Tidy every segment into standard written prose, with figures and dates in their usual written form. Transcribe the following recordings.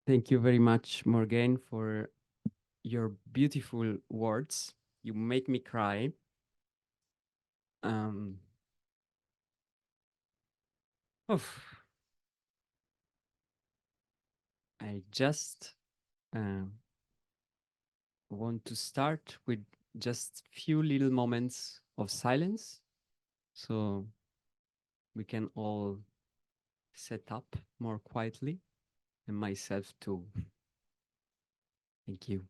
Thank you very much, Morgan, for your beautiful words. You make me cry. Um, oof. I just uh, want to start with just few little moments of silence, so we can all set up more quietly, and myself too. Thank you.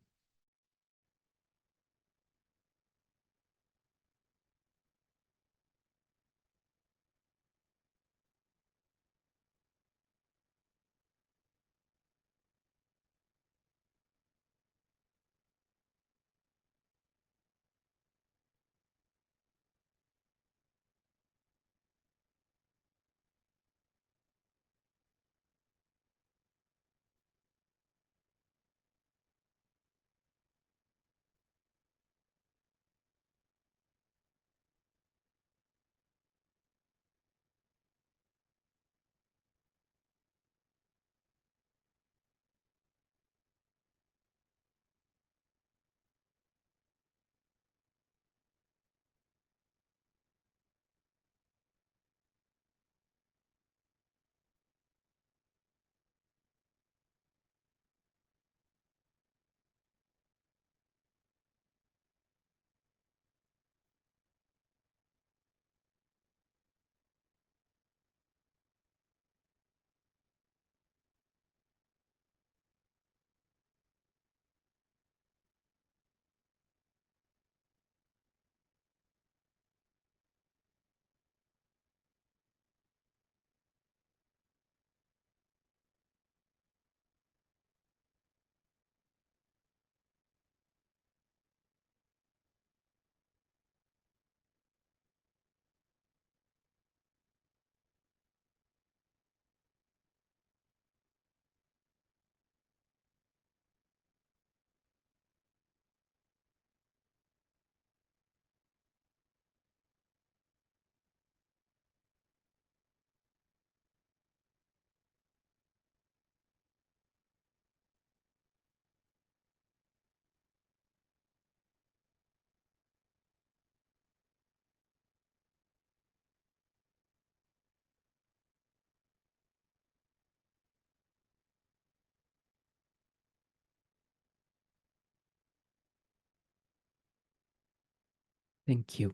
Thank you.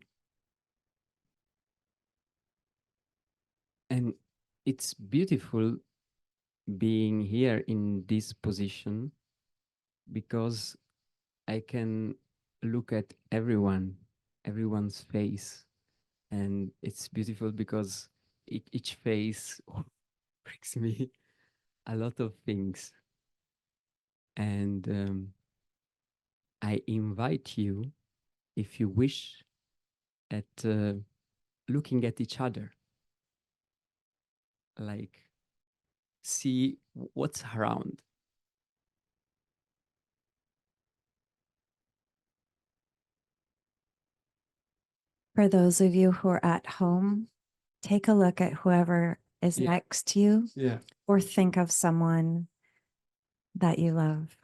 And it's beautiful being here in this position because I can look at everyone's face, and it's beautiful because each face brings me a lot of things. And I invite you, if you wish, at looking at each other, like see what's around. For those of you who are at home, take a look at whoever is next to you, or think of someone that you love.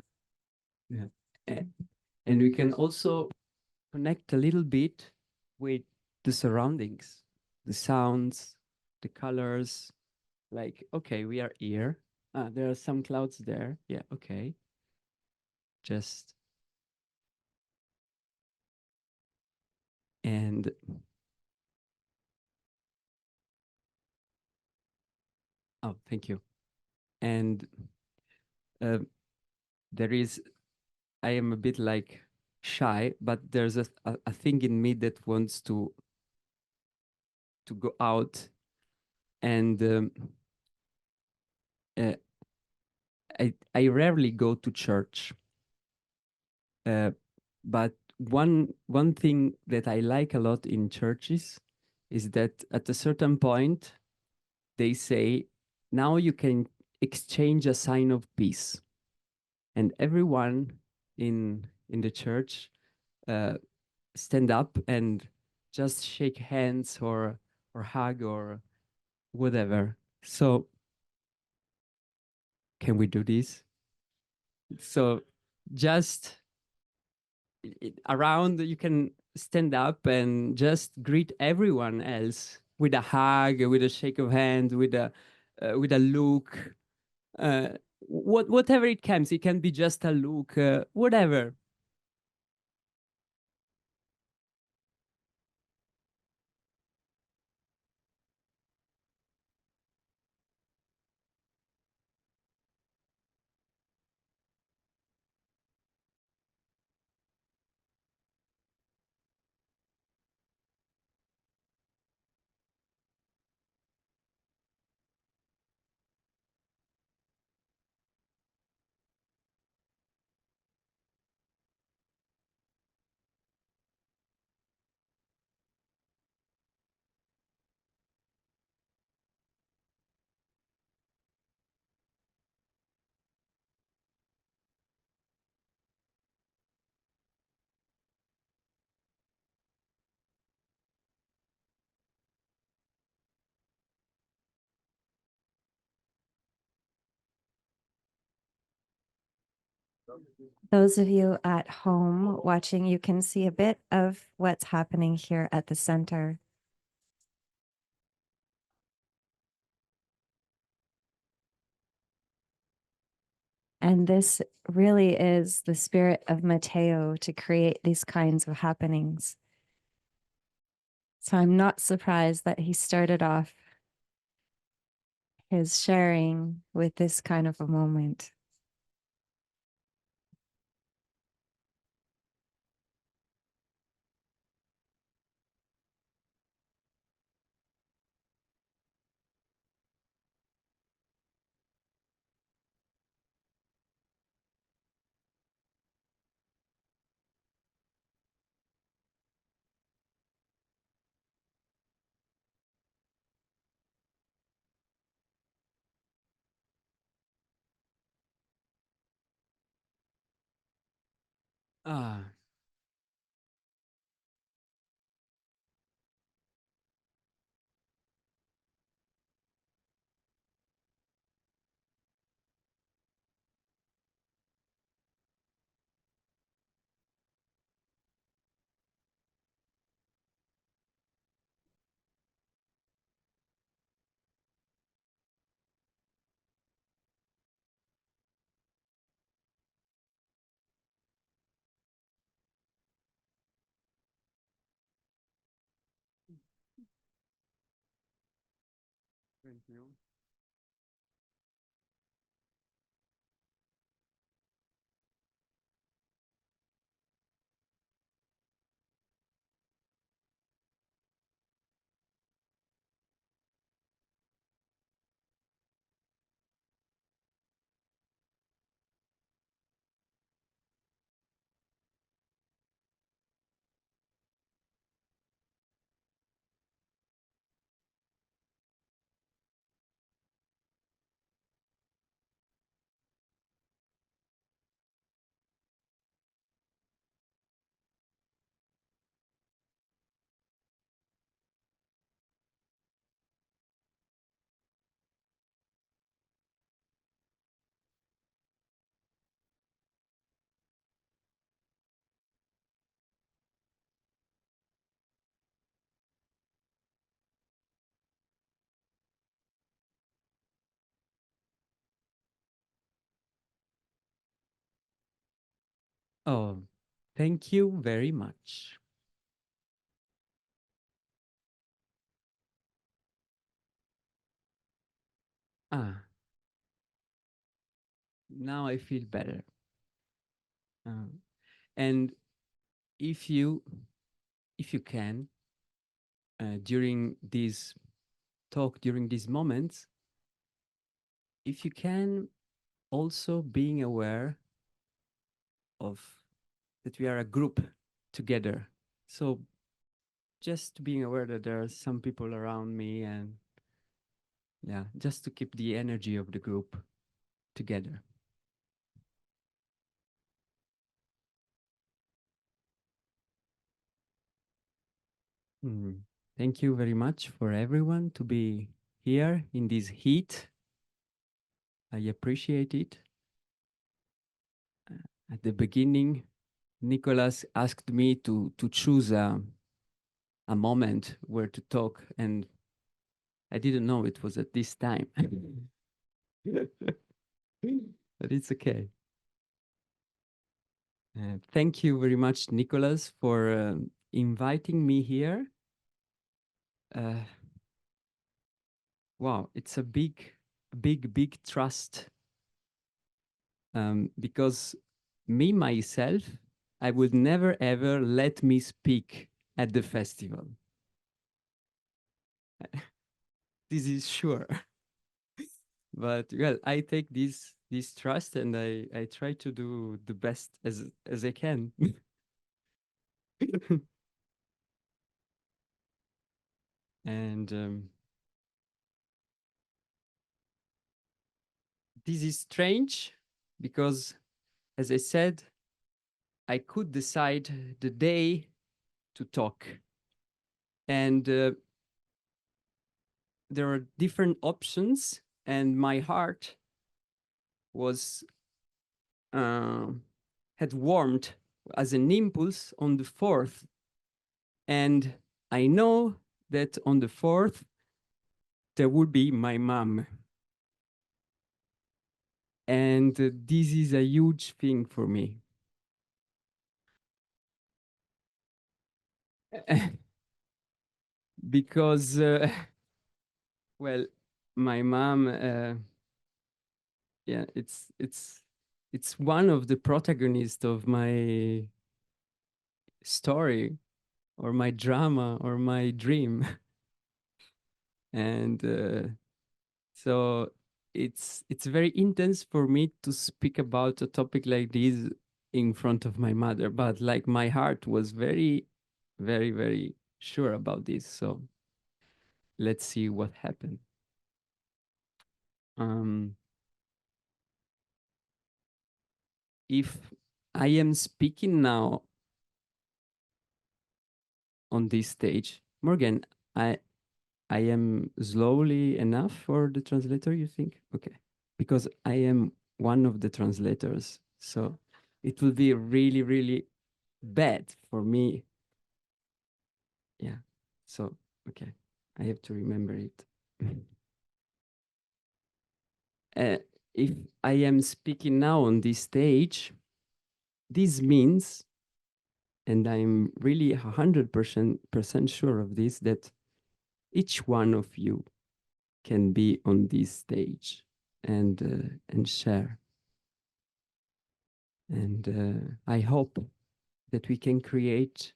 Yeah. And we can also connect a little bit with the surroundings, the sounds, the colors. Like, okay, we are here. There are some clouds there. Yeah, okay. Just and oh, thank you. And uh, there is, I am a bit like shy, but there's a thing in me that wants to go out, and uh, I rarely go to church, but one thing that I like a lot in churches is that at a certain point they say, now you can exchange a sign of peace, and everyone in the church uh, stand up and just shake hands or hug or whatever. So can we do this? So just around, you can stand up and just greet everyone else with a hug, with a shake of hand, with a look, whatever it comes. It can be just a look, whatever. Those of you at home watching, you can see a bit of what's happening here at the center. And this really is the spirit of Matteo to create these kinds of happenings. So I'm not surprised that he started off his sharing with this kind of a moment. Ah, thank you. Oh, thank you very much. Ah, now I feel better. Um, and if you if you can, during this talk, during these moments, if you can, also being aware of that we are a group together. So just being aware that there are some people around me, and yeah, just to keep the energy of the group together. Mm. Thank you very much for everyone to be here in this heat. I appreciate it. At the beginning, Nicholas asked me to choose a moment where to talk, and I didn't know it was at this time. But it's okay. Thank you very much, Nicholas, for inviting me here. Uh, wow, it's a big trust, because me, myself, I would never ever let me speak at the festival. This is sure. But well, I take this trust and I try to do the best as I can. And this is strange because, as I said, I could decide the day to talk, and there are different options, and my heart was uh, had warmed as an impulse on the 4th, and I know that on the 4th there would be my mom. And this is a huge thing for me. Because, well, my mom, yeah, it's one of the protagonists of my story or my drama or my dream. And so it's very intense for me to speak about a topic like this in front of my mother, but like my heart was very sure about this. So let's see what happened. Um, if I am speaking now on this stage, Morgan, I I am slowly enough for the translator, you think? Okay. Because I am one of the translators. So it will be really bad for me. Yeah. So, okay. I have to remember it. uh, if I am speaking now on this stage, this means, and I'm really 100% sure of this, that each one of you can be on this stage and share. And I hope that we can create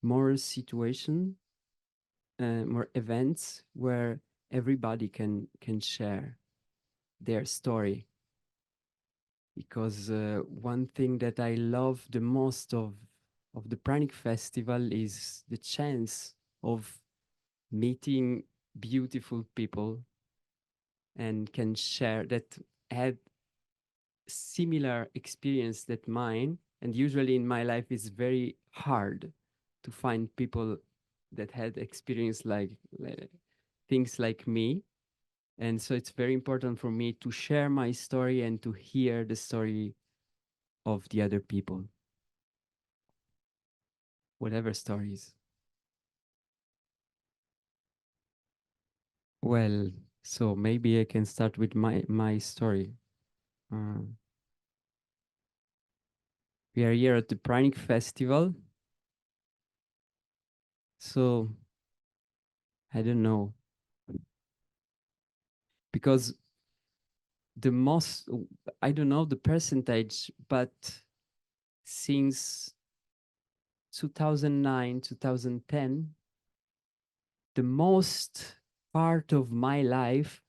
more situation, more events where everybody can share their story. Because one thing that I love the most of the Pranic Festival is the chance of meeting beautiful people and can share that had similar experience that mine. And usually in my life it's very hard to find people that had experience like things like me. And so it's very important for me to share my story and to hear the story of the other people, whatever stories. Well, so maybe I can start with my story. uh, we are here at the Pranic Festival, so I don't know, because the most, I don't know the percentage, but since 2009 2010, the most part of my life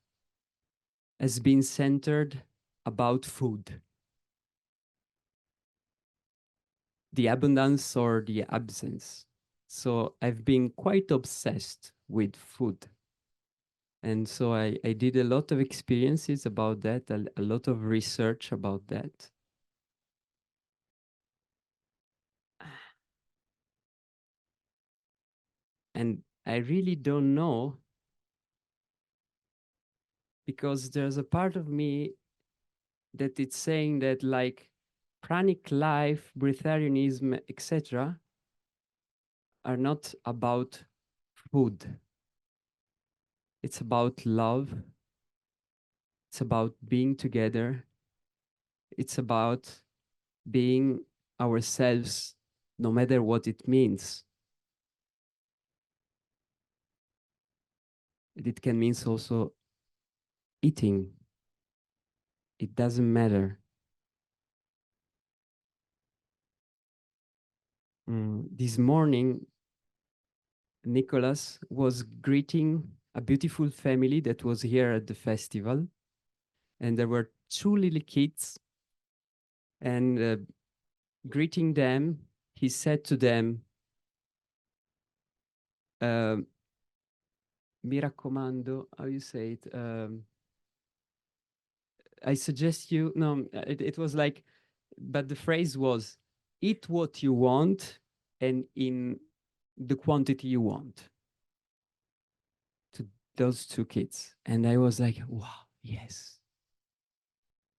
has been centered about food, the abundance or the absence. So I've been quite obsessed with food. And so I did a lot of experiences about that, a lot of research about that. And I really don't know, because there's a part of me that it's saying that, like, Pranic life, Breatharianism, etc., are not about food. It's about love. It's about being together. It's about being ourselves, no matter what it means. It can mean also eating. It doesn't matter. This morning, Nicholas was greeting a beautiful family that was here at the festival. And there were two little kids. And greeting them, he said to them, mi raccomando, how you say it? I suggest you, no, it was like, but the phrase was, eat what you want and in the quantity you want, to those two kids. And I was like, wow, yes,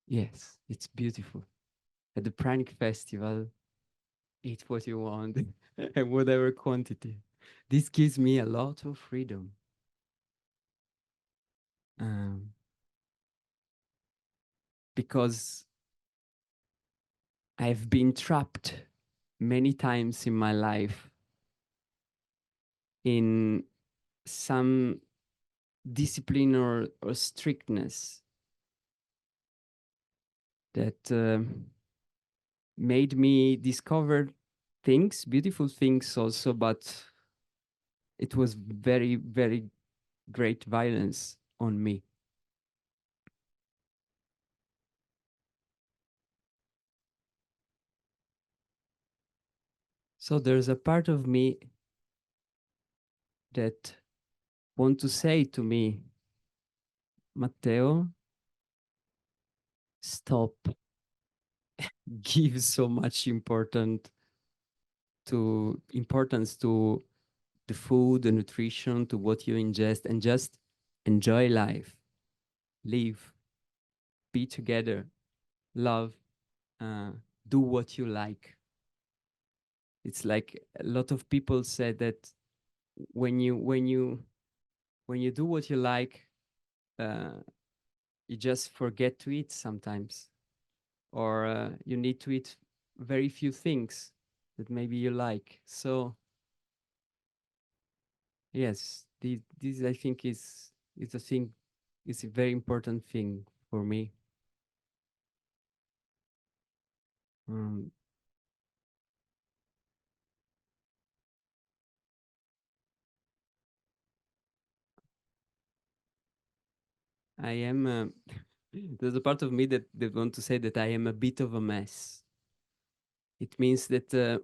yes, it's beautiful. At the Pranic Festival, eat what you want and whatever quantity. This gives me a lot of freedom. Because I've been trapped many times in my life in some discipline or strictness that made me discover things, beautiful things also, but it was very, very great violence on me. So there's a part of me that want to say to me, Matteo, stop. Give so much importance to the food, the nutrition, to what you ingest, and just enjoy life, live, be together, love, uh, do what you like. It's like a lot of people said that when you do what you like, uh, you just forget to eat sometimes, or you need to eat very few things that maybe you like. So yes, this I think is a thing, is a very important thing for me. Um, I am. There's a part of me that want to say that I am a bit of a mess. It means that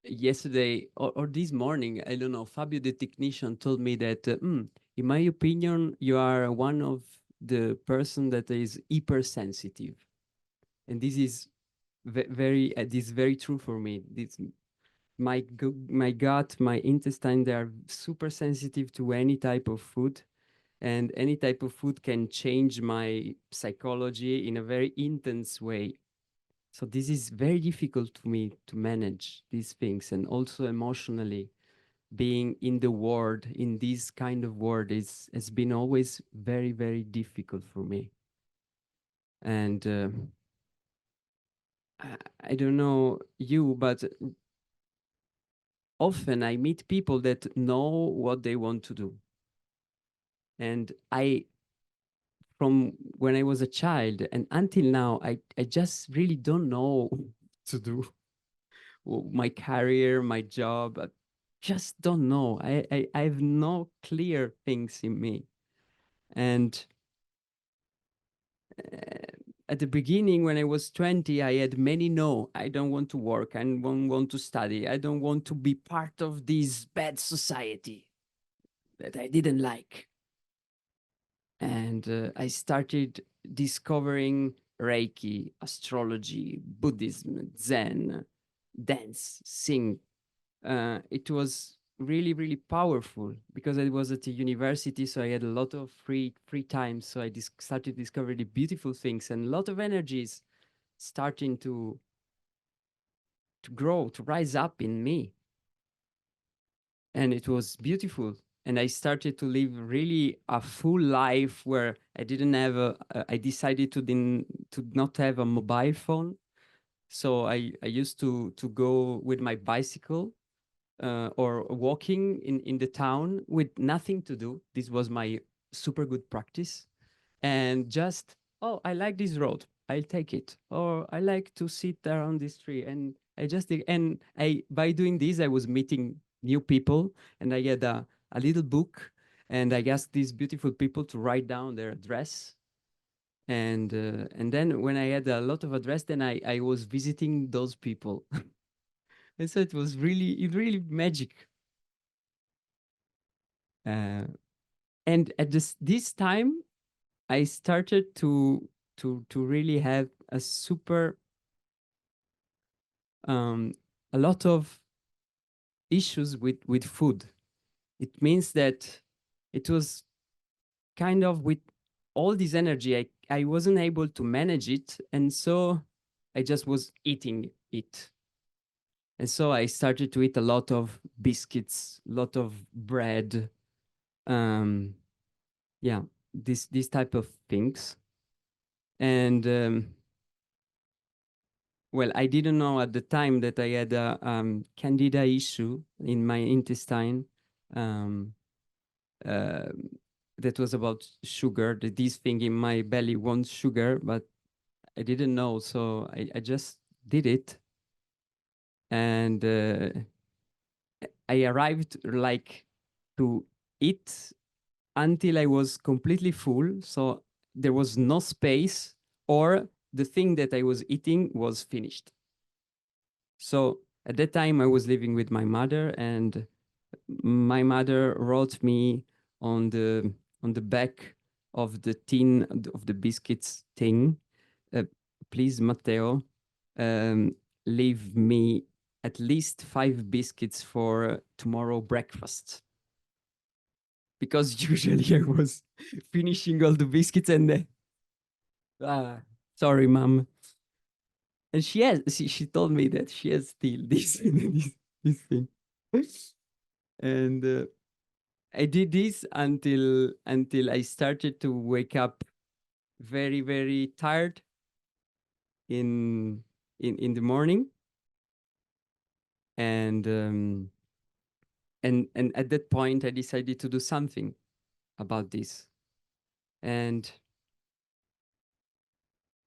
yesterday or this morning, I don't know, Fabio the technician told me that, in my opinion, you are one of the person that is hypersensitive, and this is very this is very true for me. This my gut, my intestine, they are super sensitive to any type of food, and any type of food can change my psychology in a very intense way. So this is very difficult to me to manage these things, and also emotionally being in the world, in this kind of world, is has been always very, very difficult for me. And I don't know you, but often I meet people that know what they want to do. And I, from when I was a child and until now, I just really don't know to do my career, my job. I just don't know. I have no clear things in me. And at the beginning, when I was 20, I had many no. I don't want to work. I don't want to study. I don't want to be part of this bad society that I didn't like. And I started discovering Reiki, astrology, Buddhism, Zen, dance, sing. It was really, really powerful because I was at the university, so I had a lot of free time. So I started discovering the beautiful things and a lot of energies starting to grow, to rise up in me. And it was beautiful. And I started to live really a full life where I didn't have I decided to not have a mobile phone. So I used to go with my bicycle or walking in the town with nothing to do. This was my super good practice. And just, oh, I like this road, I'll take it. Or I like to sit around this tree. And I just did. And by doing this, I was meeting new people. And I had a little book. And I asked these beautiful people to write down their address. And then when I had a lot of address, then I was visiting those people. And so it was really magic. And at this time, I started to really have a super a lot of issues with food. It means that it was kind of with all this energy, I wasn't able to manage it, and so I just was eating it. And so I started to eat a lot of biscuits, a lot of bread, um, yeah, this type of things. And well, I didn't know at the time that I had a candida issue in my intestine. Um, uh, that was about sugar. This thing in my belly wants sugar, but I didn't know, so I just did it. And I arrived like to eat until I was completely full. So there was no space, or the thing that I was eating was finished. So at that time, I was living with my mother, and my mother wrote me on the back of the tin of the biscuits thing, uh, please, Matteo, um, leave me at least 5 biscuits for tomorrow breakfast. Because usually I was finishing all the biscuits and then, sorry, mom. And she told me that she has still this thing. And I did this until I started to wake up very tired in the morning. And and at that point I decided to do something about this. And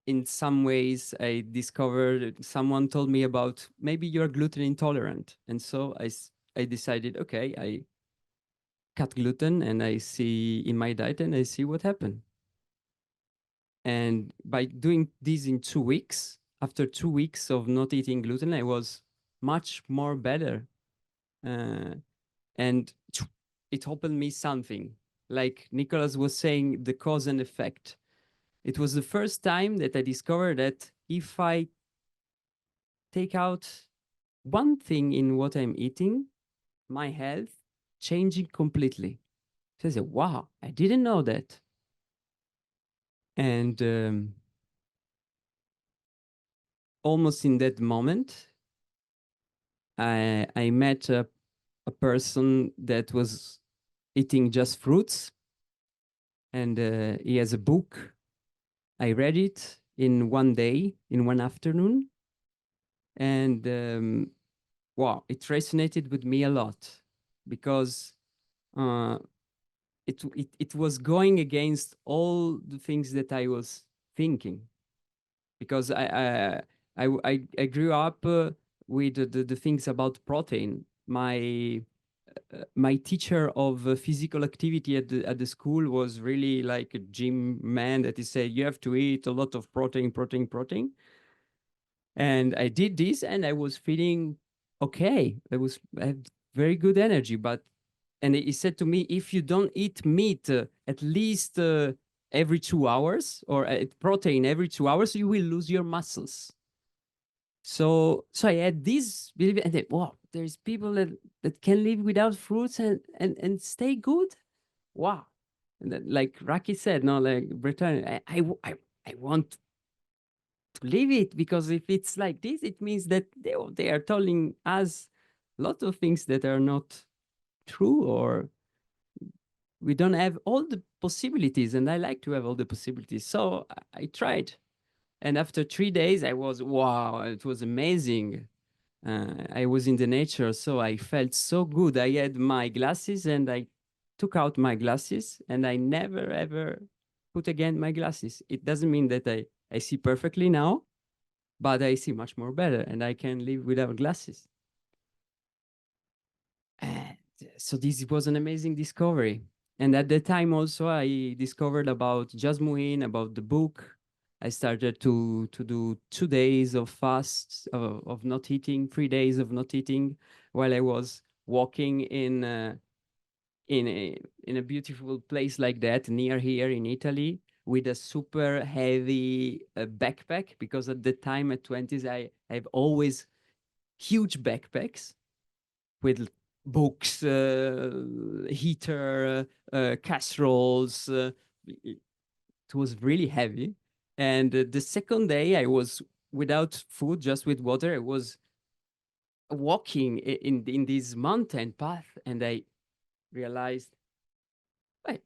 in some ways I discovered, someone told me about, maybe you're gluten intolerant. And so I decided, okay, I cut gluten and I see in my diet and I see what happened. And by doing this in 2 weeks, after 2 weeks of not eating gluten, I was much more better. And it opened me something. Like Nicholas was saying, the cause and effect. It was the first time that I discovered that if I take out one thing in what I'm eating, my health changing completely. So I said, wow, I didn't know that. And almost in that moment, I met a person that was eating just fruits, and he has a book. I read it in one day, in one afternoon, and wow, it resonated with me a lot, because uh, it was going against all the things that I was thinking, because I grew up with the things about protein. My teacher of physical activity at the school was really like a gym man that he said, you have to eat a lot of protein. And I did this and I was feeling okay. I had very good energy. And he said to me, if you don't eat meat at least every 2 hours, or protein every 2 hours, you will lose your muscles. So I had this belief, and then, wow, there's people that can live without fruits and stay good. Wow. And then, like Raki said, no, like Breatharian, I want to leave it, because if it's like this, it means that they are telling us a lot of things that are not true, or we don't have all the possibilities, and I like to have all the possibilities. So I tried. And after 3 days, I was, wow, it was amazing. I was in the nature, so I felt so good. I had my glasses and I took out my glasses and I never ever put again my glasses. It doesn't mean that I see perfectly now, but I see much more better and I can live without glasses. And so this was an amazing discovery. And at the time also I discovered about Jasmine, about the book. I started to do 2 days of fast, of not eating, 3 days of not eating, while I was walking in a beautiful place like that near here in Italy, with a super heavy backpack, because at the time at 20s I've always huge backpacks with books, heater, casseroles. It was really heavy. And the second day, I was without food, just with water. I was walking in this mountain path, and I realized, wait,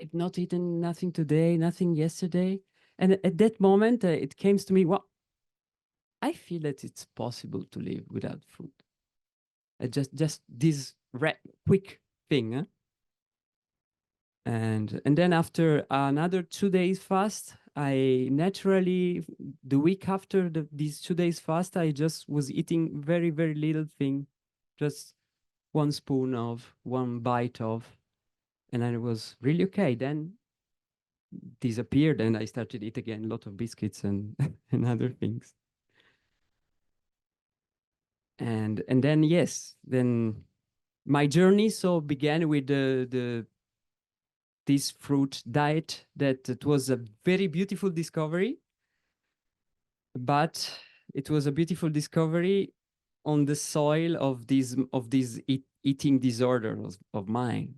I've not eaten nothing today, nothing yesterday. And at that moment, it came to me, well, I feel that it's possible to live without food. Just this quick thing. Huh? And then after another 2 days fast, I naturally, the week after these 2 days fast, I just was eating very, very little thing, just one spoon of, one bite of, and I was really okay. Then disappeared and I started eat again a lot of biscuits and and other things. And then yes, then my journey so began with the this fruit diet, that it was a very beautiful discovery, but it was a beautiful discovery on the soil of these eating disorders of mine.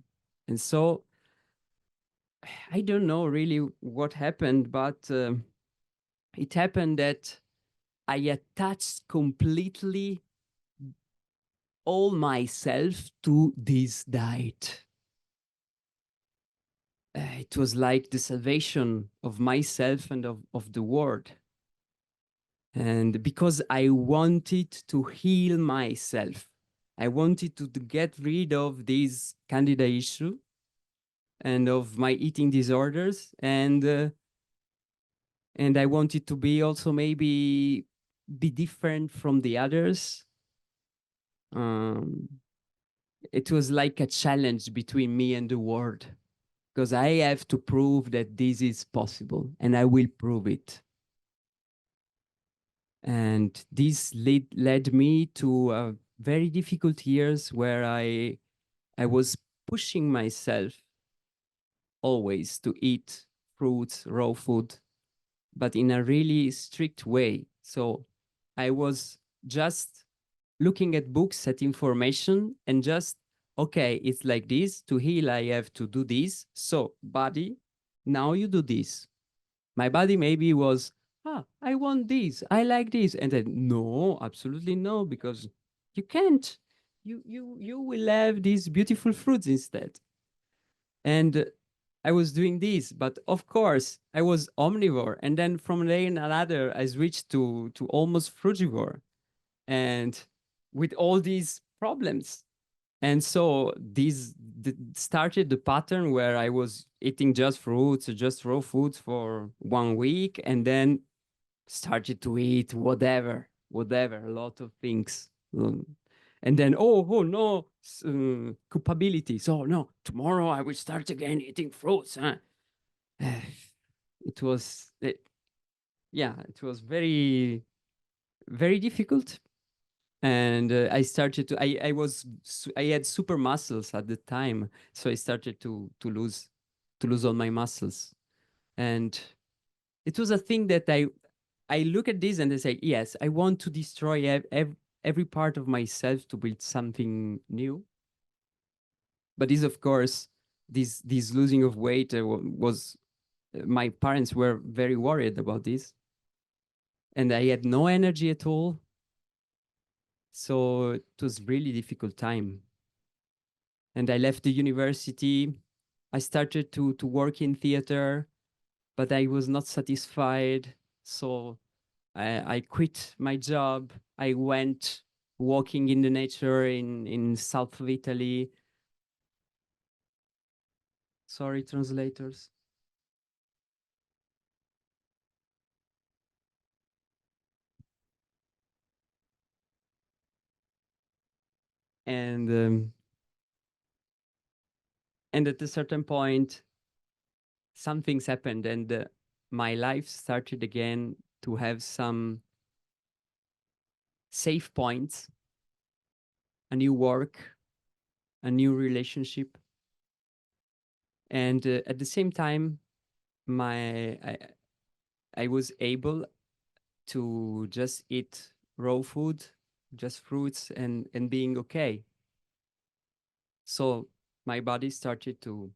And so I don't know really what happened, but it happened that I attached completely all myself to this diet. It was like the salvation of myself and of the world. And because I wanted to heal myself, I wanted to get rid of this candida issue and of my eating disorders, and I wanted to be also maybe be different from the others. Um, it was like a challenge between me and the world, because I have to prove that this is possible, and I will prove it. And this led me to very difficult years where I was pushing myself always to eat fruits, raw food, but in a really strict way. So I was just looking at books, at information, and just, okay, it's like this. To heal, I have to do this. So, body, now you do this. My body maybe was, I want this, I like this. And then, no, absolutely no, because you can't. You will have these beautiful fruits instead. And I was doing this, but of course I was omnivore. And then from day another, I switched to almost frugivore, and with all these problems. And so this started the pattern where I was eating just fruits, just raw foods for 1 week, and then started to eat whatever, a lot of things. And then, oh no, culpability. So no, tomorrow I will start again eating fruits. Huh? It was, yeah, it was very, very difficult. And I started to, I had super muscles at the time. So I started to lose all my muscles. And it was a thing that I look at this and I say, yes, I want to destroy every part of myself to build something new. But this, of course, this losing of weight was, my parents were very worried about this. and I had no energy at all. So it was really difficult time. And I left the university. I started to work in theater, but I was not satisfied. So I quit my job. I went walking in the nature in south of Italy. Sorry, translators. And and at a certain point, some things happened, and my life started again to have some safe points, a new work, a new relationship, and at the same time, my I was able to just eat raw food, just fruits, and being okay. So my body started to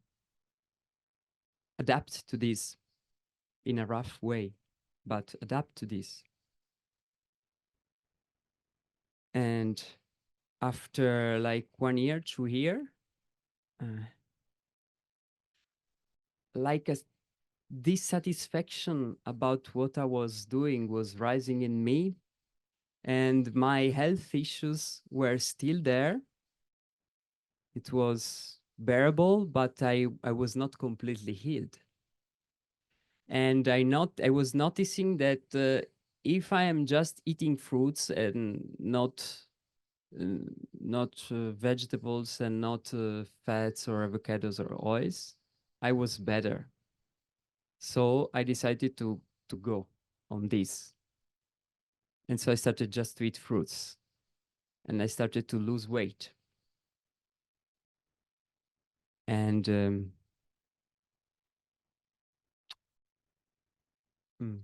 adapt to this in a rough way, but adapt to this. And after like 1 year, 2 year, uh, like a dissatisfaction about what I was doing was rising in me, and my health issues were still there. It was bearable, but I was not completely healed. And I was noticing that if I am just eating fruits and uh, not vegetables and not fats or avocados or oils, I was better. So I decided to go on this. And so I started just to eat fruits, and I started to lose weight. And mm, mm.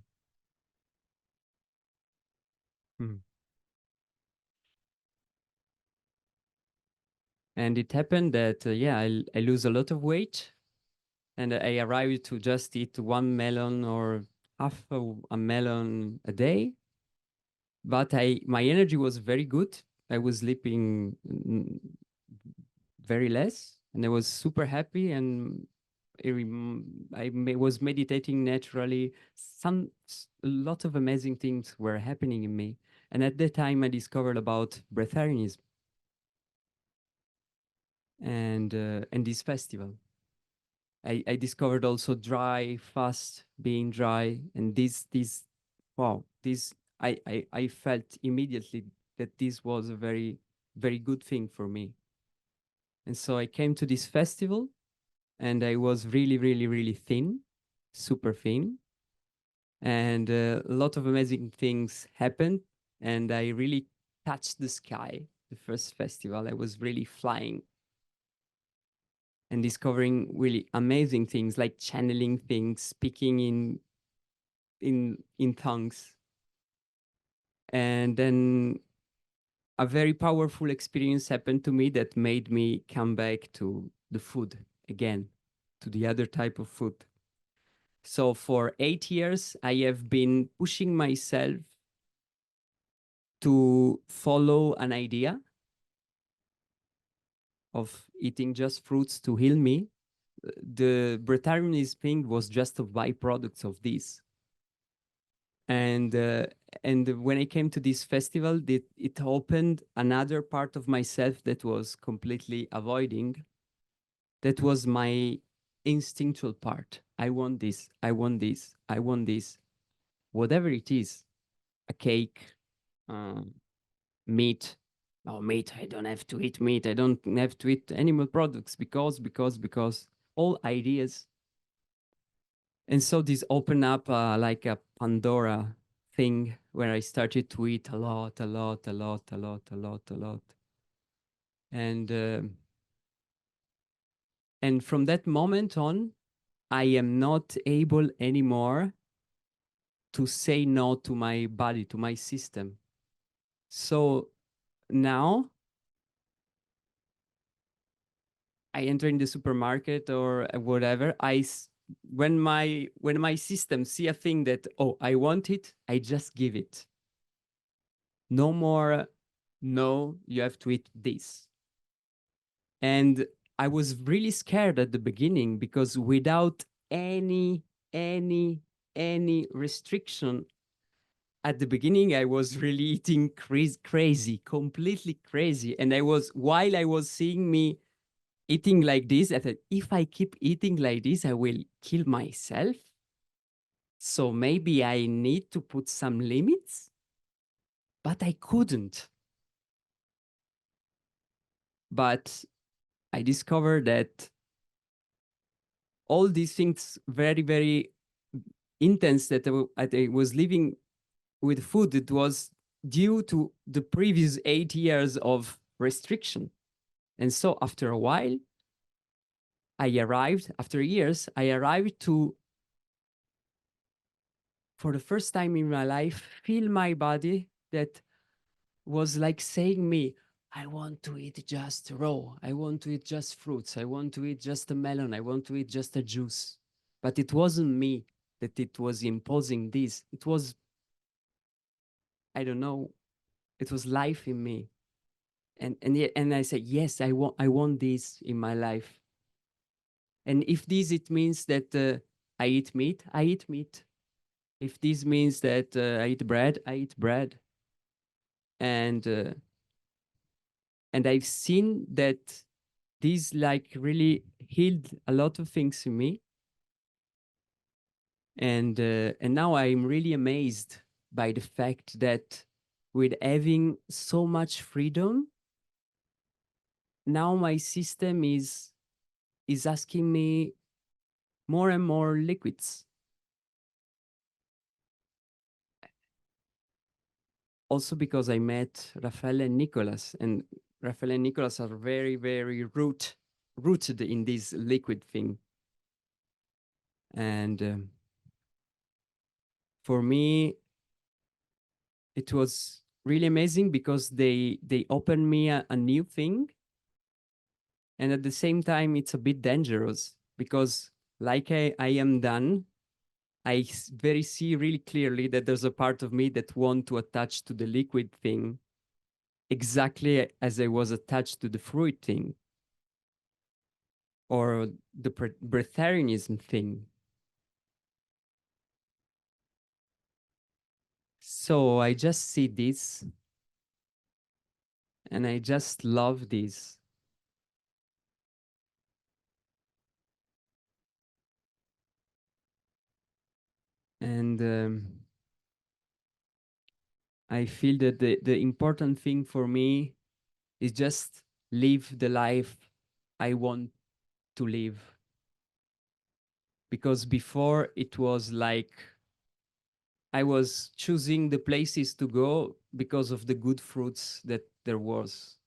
And it happened that yeah, I lose a lot of weight, and I arrived to just eat one melon or half a melon a day. But my energy was very good. I was sleeping very less, and I was super happy, and was meditating naturally. A lot of amazing things were happening in me, and at that time I discovered about Breatharianism and this festival. I discovered also dry fast, being dry, and this wow, this I felt immediately that this was a very good thing for me. And so I came to this festival, and I was really thin, super thin, and a lot of amazing things happened, and I really touched the sky. The first festival, I was really flying and discovering really amazing things, like channeling things, speaking in tongues. And then a very powerful experience happened to me that made me come back to the food again, to the other type of food. So for 8 years, I have been pushing myself to follow an idea of eating just fruits to heal me. The Breatharianism thing was just a byproduct of this. And when I came to this festival, it opened another part of myself that was completely avoiding. That was my instinctual part. I want this. I want this. I want this. Whatever it is, a cake, um, meat. Oh, meat. I don't have to eat meat. I don't have to eat animal products because all ideas. And so this opened up like a Pandora thing where I started to eat a lot, a lot, a lot, a lot, a lot, a lot. And and from that moment on, I am not able anymore to say no to my body, to my system. So now I enter in the supermarket or whatever, when my system see a thing that, oh, I want it, I just give it. No more, no, you have to eat this. And I was really scared at the beginning because without any restriction, at the beginning I was really eating crazy, completely crazy. And while I was seeing me eating like this, I thought, if I keep eating like this, I will kill myself. So maybe I need to put some limits, but I couldn't. But I discovered that all these things very intense that I was living with food, it was due to the previous 8 years of restriction. And so after a while, after years, I arrived to, for the first time in my life, feel my body that was like saying me, I want to eat just raw. I want to eat just fruits. I want to eat just a melon. I want to eat just a juice. But it wasn't me that it was imposing this. It was, I don't know, it was life in me. And I said, yes, I want this in my life. And if this, it means that I eat meat, I eat meat. If this means that I eat bread, I eat bread. And I've seen that this like really healed a lot of things in me. And now I'm really amazed by the fact that with having so much freedom, now my system is asking me more and more liquids. Also because I met Rafael and Nicolas, and Rafael and Nicolas are very rooted in this liquid thing. And for me, it was really amazing because they opened me a new thing. And at the same time, it's a bit dangerous because like I am done, very see really clearly that there's a part of me that want to attach to the liquid thing exactly as I was attached to the fruit thing or the breatharianism thing. So I just see this and I just love this. And I feel that the important thing for me is just live the life I want to live. Because before it was like I was choosing the places to go because of the good fruits that there was.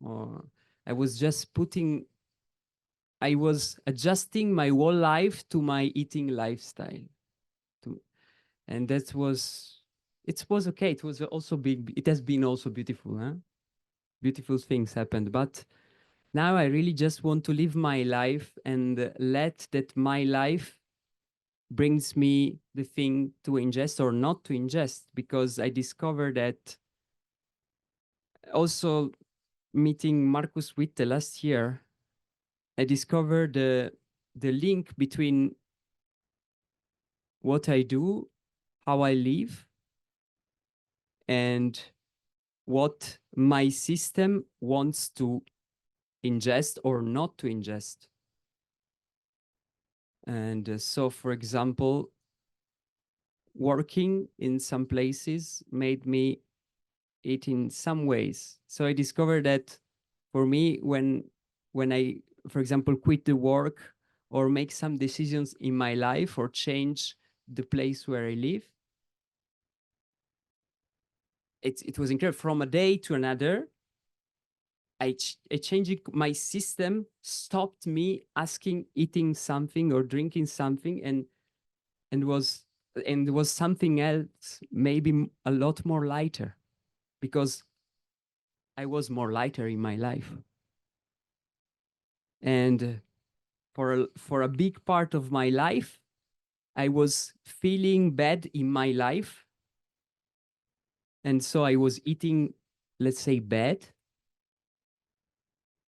Or I was just I was adjusting my whole life to my eating lifestyle. And it was okay. It was also big. It has been also beautiful, huh? Beautiful things happened. But now I really just want to live my life and let that my life brings me the thing to ingest or not to ingest, because I discovered that also meeting Marcus Witte last year, I discovered the link between what I do, how I live, and what my system wants to ingest or not to ingest. And so, for example, working in some places made me eat in some ways. So I discovered that for me, when I, for example, quit the work or make some decisions in my life or change the place where I live, it was incredible. From a day to another, I changing my system stopped me asking eating something or drinking something, and was something else, maybe a lot more lighter, because I was more lighter in my life. And for a big part of my life, I was feeling bad in my life. And so I was eating, let's say, bad.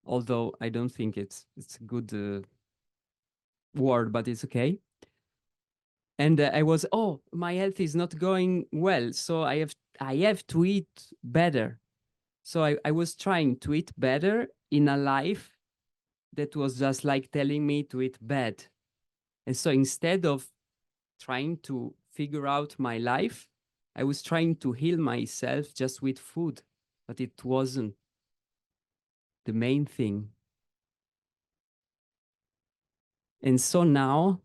Although I don't think it's a good word, but it's okay. And I was, oh, my health is not going well, so I have to eat better. So I was trying to eat better in a life that was just like telling me to eat bad. And so instead of trying to figure out my life, I was trying to heal myself just with food, but it wasn't the main thing. And so now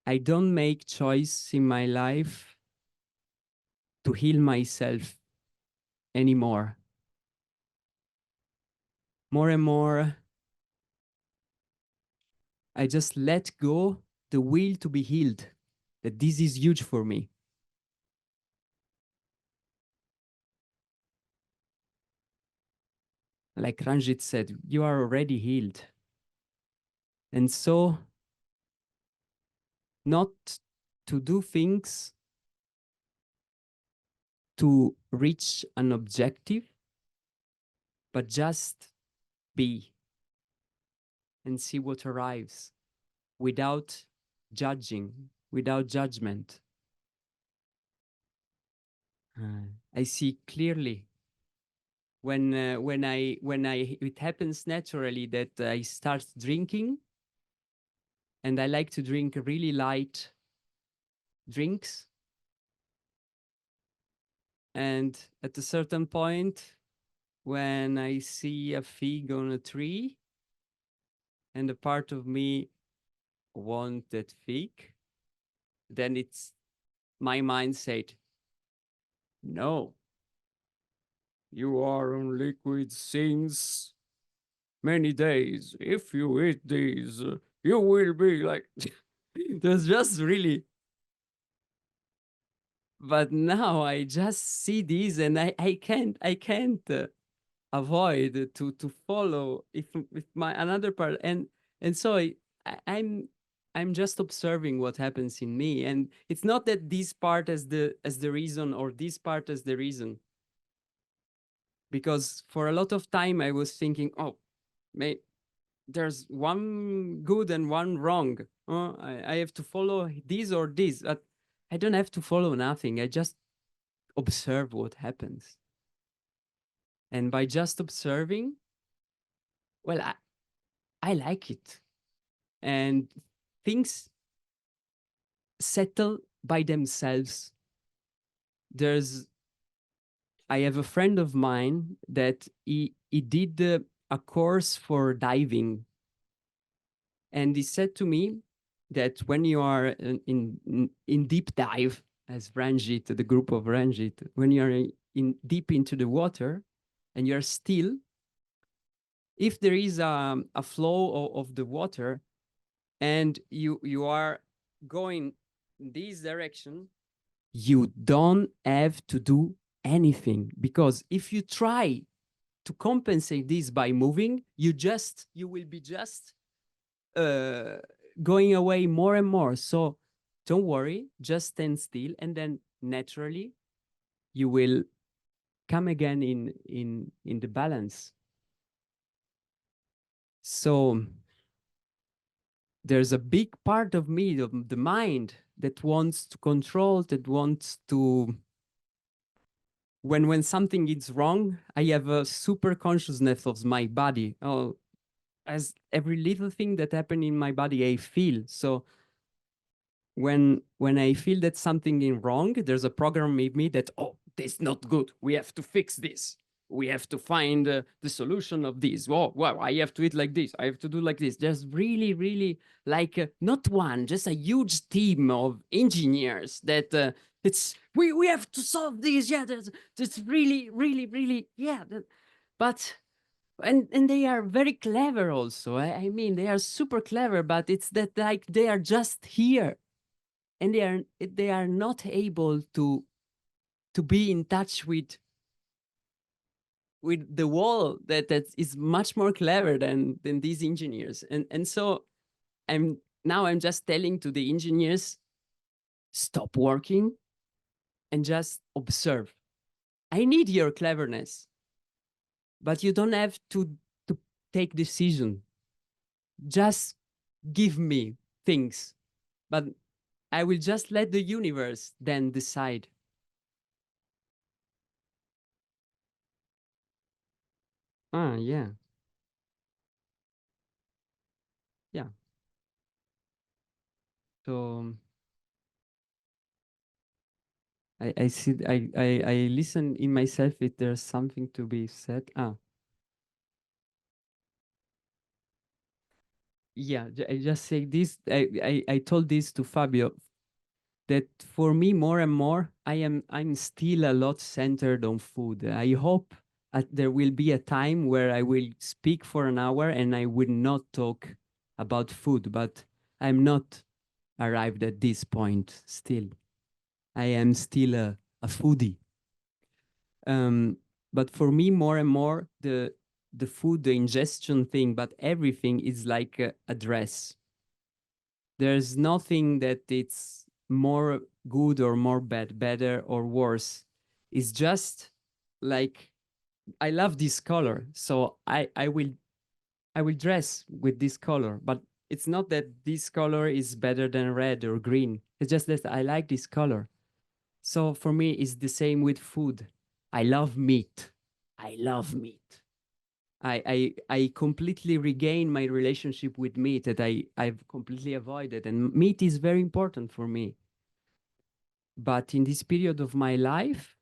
I don't make choice in my life to heal myself anymore. More and more, I just let go the will to be healed, that this is huge for me. Like Ranjit said, you are already healed. And so not to do things to reach an objective, but just be and see what arrives without judging, without judgment. I see clearly when it happens naturally that I start drinking, and I like to drink really light drinks. And at a certain point, when I see a fig on a tree, and a part of me want that fig, then it's my mind said, no, you are on liquid since many days. If you eat these, you will be like, there's just really, but now I just see these and I can't avoid to follow if my another part, and so I'm just observing what happens in me, and it's not that this part as the reason or this part as the reason, because for a lot of time I was thinking, oh, there's one good and one wrong. I have to follow this or this. I don't have to follow nothing. I just observe what happens. And by just observing, well, I like it. And things settle by themselves. I have a friend of mine that he did a course for diving. And he said to me that when you are in deep dive, as Ranjit, the group of Ranjit, when you're in deep into the water and you're still, if there is a flow of the water and you are going this direction, you don't have to do anything, because if you try to compensate this by moving, you will be just going away more and more. So don't worry, just stand still, and then naturally you will come again in the balance. So there's a big part of me, of the mind, that wants to control, that wants to, when something is wrong, I have a super consciousness of my body. Oh, as every little thing that happened in my body, I feel. So when I feel that something is wrong, there's a program in me that, oh, this is not good. We have to fix this. We have to find the solution of this. Oh, wow, I have to eat like this. I have to do like this. There's really, really like not one, just a huge team of engineers that we have to solve this. Yeah, that's really, really, really, yeah. But and they are very clever also. I mean, they are super clever, but it's that like they are just here, and they are not able to be in touch with with the wall that is much more clever than these engineers. And so I'm just telling to the engineers, stop working and just observe. I need your cleverness, but you don't have to take decision. Just give me things, but I will just let the universe then decide. Ah, yeah. Yeah. So I see, I listen in myself if there's something to be said. Ah, yeah, I just say this, I told this to Fabio, that for me more and more I'm still a lot centered on food. I hope there will be a time where I will speak for an hour and I will not talk about food, but I'm not arrived at this point still. I am still a foodie. Um, but for me, more and more, the food, the ingestion thing, but everything is like a dress. There's nothing that it's more good or more bad, better or worse. It's just like I love this color, so I will dress with this color. But it's not that this color is better than red or green. It's just that I like this color. So for me, it's the same with food. I love meat. I love meat. I completely regain my relationship with meat that I've completely avoided. And meat is very important for me. But in this period of my life,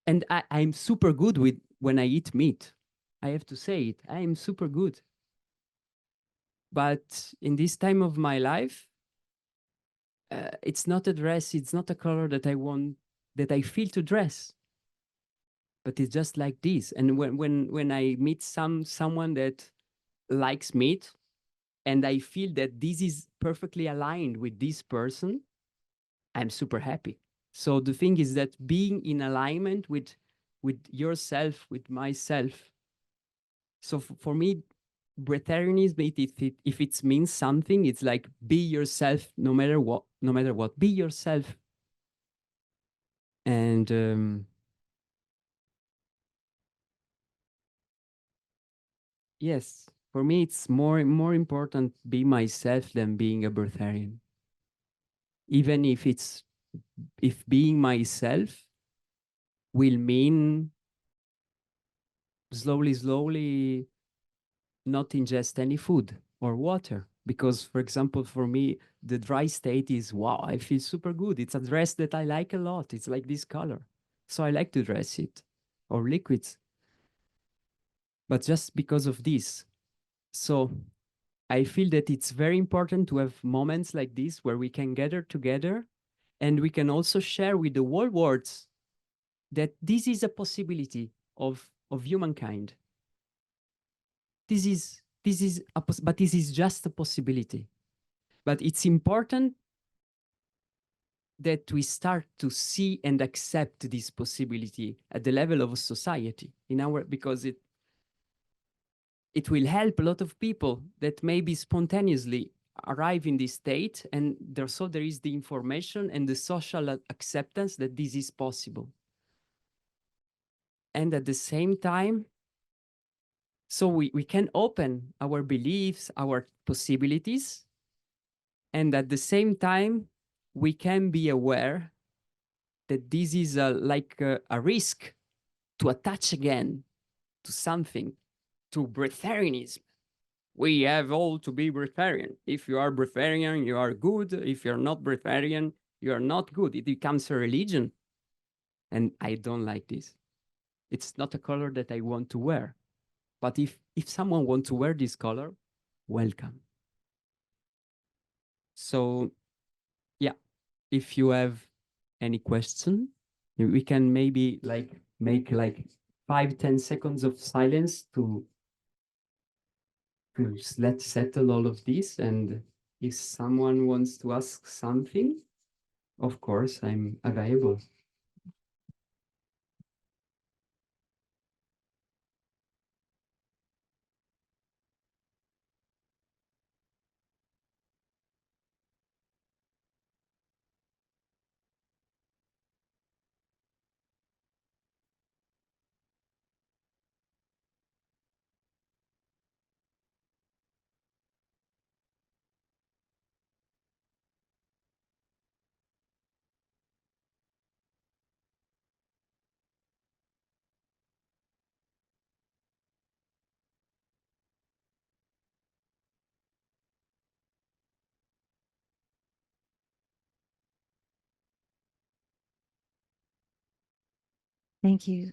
and I'm super good with when I eat meat. I have to say it. I am super good. But in this time of my life, it's not a dress, it's not a color that I want, that I feel to dress. But it's just like this. And when I meet someone that likes meat, and I feel that this is perfectly aligned with this person, I'm super happy. So the thing is that being in alignment with yourself, with myself. So for me, Breatharianism, if it means something, it's like be yourself no matter what, no matter what. Be yourself. And yes, for me, it's more important be myself than being a Breatharian. Even if being myself will mean slowly not ingest any food or water. Because, for example, for me, the dry state is wow, I feel super good. It's a dress that I like a lot. It's like this color. So I like to dress it, or liquids, but just because of this. So I feel that it's very important to have moments like this where we can gather together and we can also share with the whole world that this is a possibility of humankind. But this is just a possibility. But it's important that we start to see and accept this possibility at the level of society in our, because it will help a lot of people that maybe spontaneously arrive in this state, and there is the information and the social acceptance that this is possible. And at the same time, so we can open our beliefs, our possibilities, and at the same time, we can be aware that this is a risk to attach again to something, to Breatharianism. We have all to be Breatharian. If you are Breatharian, you are good. If you're not Breatharian, you are not good. It becomes a religion. And I don't like this. It's not a color that I want to wear. But if someone wants to wear this color, welcome. So yeah, if you have any question, we can maybe like make like 5-10 seconds of silence to let's settle all of this. And if someone wants to ask something, of course, I'm available. Thank you.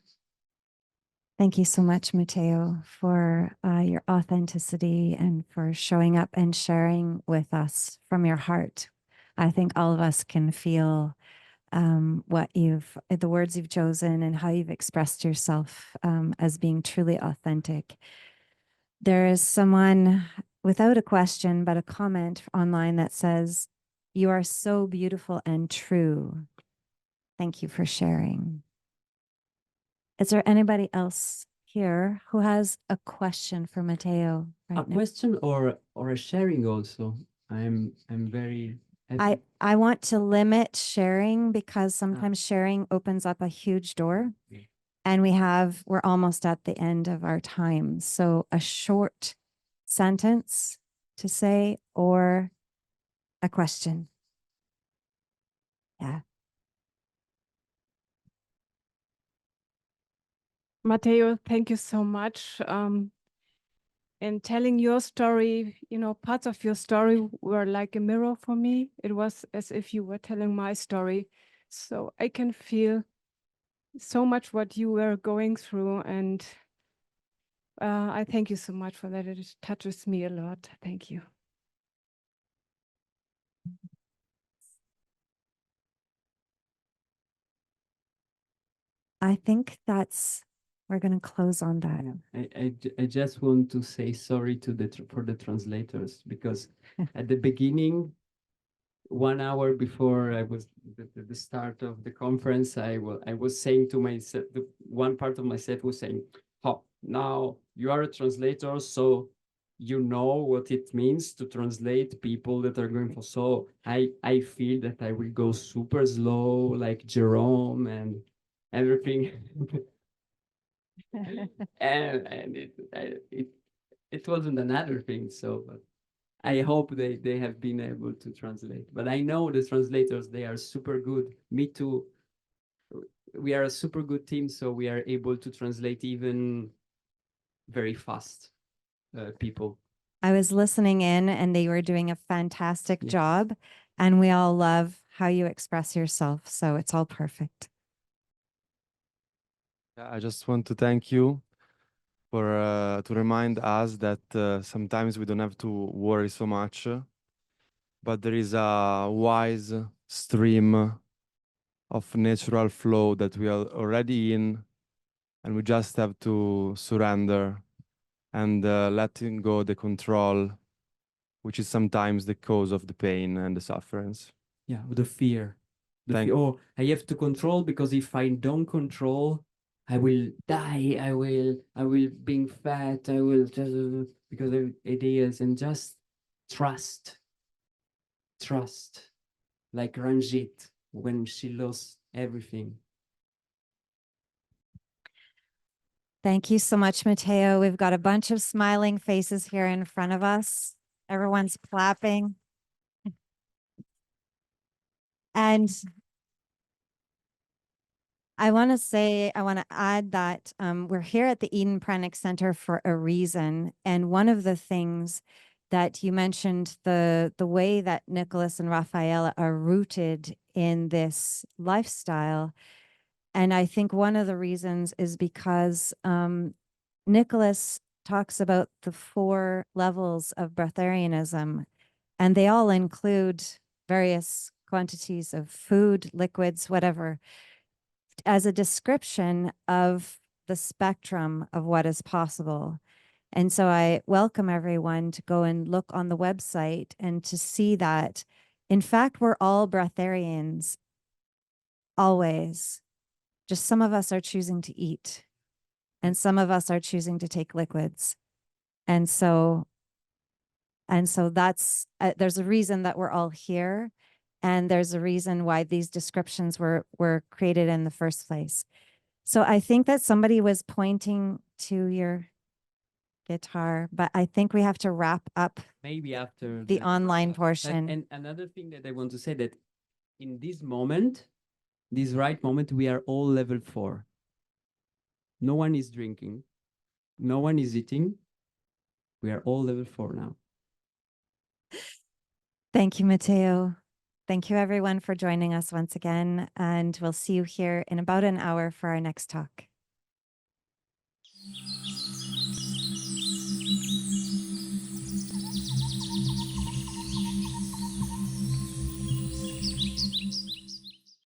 Thank you so much, Matteo, for your authenticity and for showing up and sharing with us from your heart. I think all of us can feel the words you've chosen and how you've expressed yourself as being truly authentic. There is someone without a question, but a comment online that says, "You are so beautiful and true. Thank you for sharing." Is there anybody else here who has a question for Matteo right now? Question or a sharing also. I'm very happy. I want to limit sharing because sometimes sharing opens up a huge door. Yeah. And we're almost at the end of our time. So a short sentence to say or a question. Yeah. Matteo, thank you so much. In telling your story, you know, parts of your story were like a mirror for me. It was as if you were telling my story. So I can feel so much what you were going through. And I thank you so much for that. It touches me a lot. Thank you. I think we're going to close on that. I just want to say sorry to for the translators, because at the beginning, 1 hour before the start of the conference, I was saying to myself, one part of myself was saying, "Oh, now you are a translator, so you know what it means to translate people that are going for." So I feel that I will go super slow, like Jerome and everything. and it wasn't another thing. So, but I hope they have been able to translate. But I know the translators, they are super good. Me too. We are a super good team, so we are able to translate even very fast people. I was listening in and they were doing a fantastic Yes. job. And we all love how you express yourself. So it's all perfect. I just want to thank you for to remind us that sometimes we don't have to worry so much, but there is a wise stream of natural flow that we are already in, and we just have to surrender and letting go the control, which is sometimes the cause of the pain and the sufferance. Yeah, the fear. Oh, I have to control, because if I don't control, I will die. I will being fat. I will just because of ideas, and just trust, like Ranjit when she lost everything. Thank you so much, Matteo. We've got a bunch of smiling faces here in front of us. Everyone's clapping. And I want to add that we're here at the Eden Pranic Center for a reason. And one of the things that you mentioned, the way that Nicholas and Rafaela are rooted in this lifestyle. And I think one of the reasons is because Nicholas talks about the 4 levels of Breatharianism, and they all include various quantities of food, liquids, whatever, as a description of the spectrum of what is possible. And so I welcome everyone to go and look on the website and to see that, in fact, we're all breatharians, always. Just some of us are choosing to eat, and some of us are choosing to take liquids. And so that's, there's a reason that we're all here. And there's a reason why these descriptions were created in the first place. So I think that somebody was pointing to your guitar, but I think we have to wrap up Maybe after the online portion. And another thing that I want to say, that in this moment, this right moment, we are all level 4. No one is drinking. No one is eating. We are all level 4 now. Thank you, Matteo. Thank you everyone for joining us once again, and we'll see you here in about an hour for our next talk.